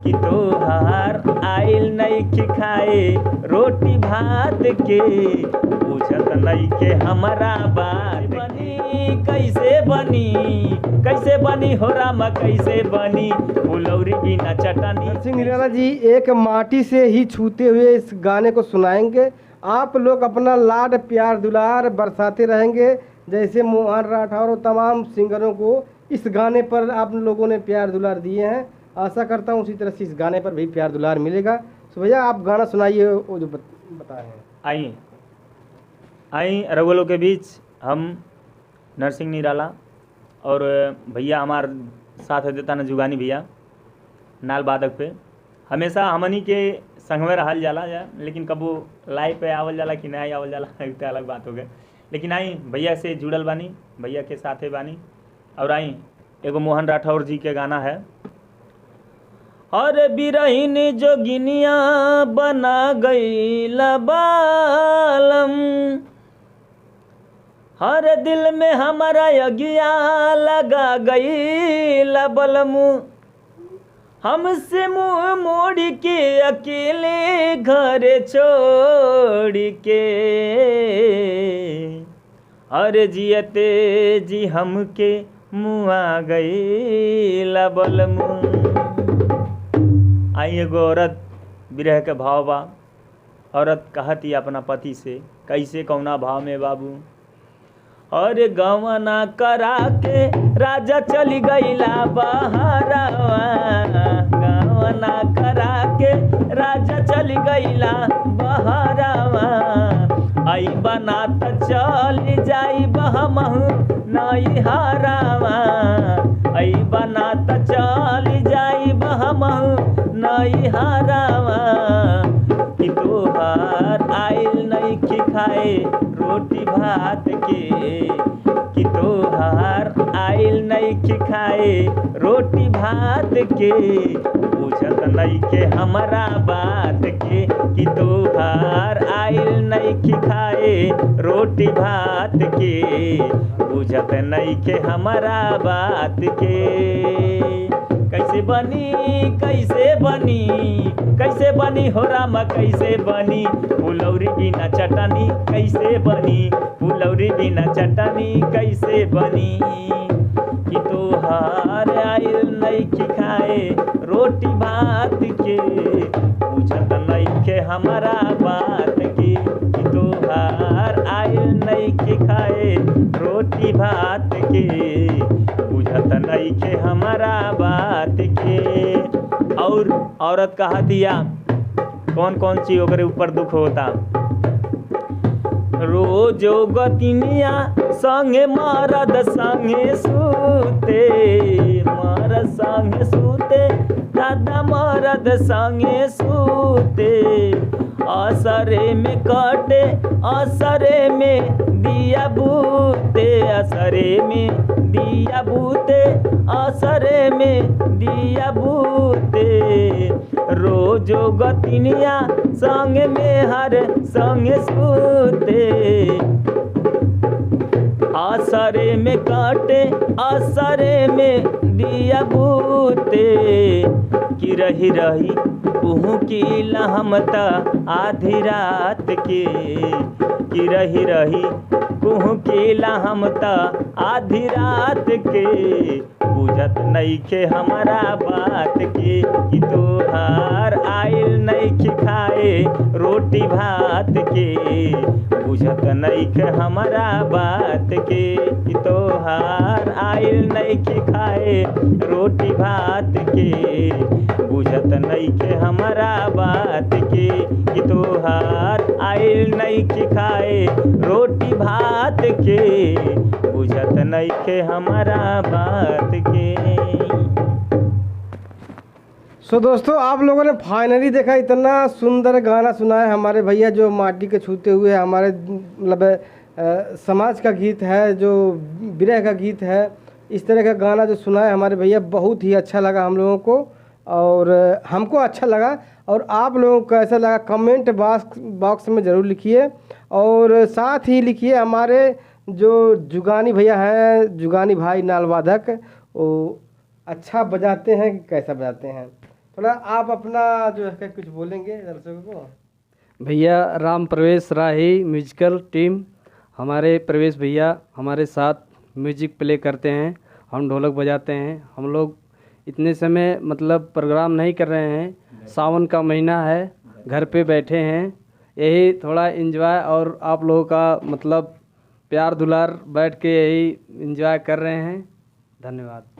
कि तोहार आइल नइखे खाए रोटी भात के, पूछत नइखे हमरा बात बनी कैसे बनी हो रामा कैसे बनी फुलौरी बिना चटनी। सिंह निराला जी एक माटी से ही छूते हुए इस गाने को सुनाएंगे। आप लोग अपना लाड प्यार दुलार बरसाते रहेंगे, जैसे मोहन राठौर और तमाम सिंगरों को इस गाने पर आप लोगों ने प्यार दुलार दिए हैं। आशा करता हूँ उसी तरह से इस गाने पर भी प्यार दुलार मिलेगा। तो भैया आप गाना सुनाइए वो जो बताए हैं। आई रघुलों के बीच हम नरसिंह निराला और भैया हमार साथ देता न जुगानी भैया नाल वादक पे, हमेशा हमनी के संग में रहल जाला लेकिन कबो लाइव पे आवल जाला कि नहीं आवल जाला तो अलग बात हो गए। लेकिन आई भैया से जुड़ल बानी, भैया के साथे बानी। और आई एगो मोहन राठौर जी के गाना है। अरे बिरहिन जोगिनिया बना गईल बालम, हर दिल में हमारा अगिया लगा गईल बलम, हमसे मुँह मोड़ के अकेले घर छोड़ के, अरे जियते जी हमके मुआ गईल बलम। आई एगो औरत विरह के भाव बा, औरत कहती अपना पति से कैसे कौना भाव में बाबू, और गवना करा के राजा चली गईला बहरावा, गवना करा के राजा चली गईला बहरावा, आई बना त चली जाई बहमहु नई हारावा, आई बना त चली जाई बहमहु नई हारावा, कि तोहार आइल नइखे खाए रोटी भात के, कि तोहार आइल नइखे खाए रोटी भात के, पूछत नइखे हमरा बात के, कि तोहार आइल नइखे खाए रोटी भात के, पूछत नइखे हमरा बात के। कैसे बनी हो रामा कैसे बनी फुलौरी बिना चटनी, कैसे बनी फुलौरी बिना चटनी कैसे बनी, कि तोहार आइल नइखे खाए रोटी भात के, पूछत नइखे हमरा बात के, कि तोहार आइल नइखे खाए रोटी भात के, पूछत नइखे हमरा बात के। और औरत कहा दिया कौन कौन चीज ओकरे ऊपर दुख होता, रोजो गतिनिया संगे मरद संगे सूते, मरद संगे सूते दादा मरद संगे सूते, असरे में कटे असरे में दिया बूते, असरे में दिया बूते असरे में दिया बूते, रोजो गतिनिया संग में हर संग सूते, असरे में काटे असरे में दिया बूते, कि रही रही कुहू की लहमता आधी रात के, कि रही रही कुहू की लहमता आधी रात के, बुझत नइखे हमरा बात के, कि तोहार आइल नइखे खाए रोटी भात के, बुझत नइखे हमरा बात के, कि तोहार आइल नइखे खाए रोटी भात के, बुझत नइखे हमरा बात के, कि तोहार आइल नइखे खाए रोटी भात के, बुझत नइखे हमरा बात के। सो दोस्तों आप लोगों ने फाइनली देखा, इतना सुंदर गाना सुना है हमारे भैया जो माटी के छूते हुए हमारे मतलब समाज का गीत है, जो विरह का गीत है, इस तरह का गाना जो सुना है हमारे भैया, बहुत ही अच्छा लगा हम लोगों को और हमको अच्छा लगा। और आप लोगों को कैसा लगा कमेंट बॉक्स में ज़रूर लिखिए, और साथ ही लिखिए हमारे जो जुगानी भैया हैं, जुगानी भाई नाल वादक, वो अच्छा बजाते हैं कि कैसा बजाते हैं। थोड़ा आप अपना जो है कुछ बोलेंगे दर्शकों को। भैया राम प्रवेश राही म्यूजिकल टीम, हमारे प्रवेश भैया हमारे साथ म्यूजिक प्ले करते हैं, हम ढोलक बजाते हैं। हम लोग इतने समय मतलब प्रोग्राम नहीं कर रहे हैं, सावन का महीना है, घर पे बैठे हैं, यही थोड़ा एंजॉय और आप लोगों का मतलब प्यार दुलार बैठ के यही एंजॉय कर रहे हैं। धन्यवाद।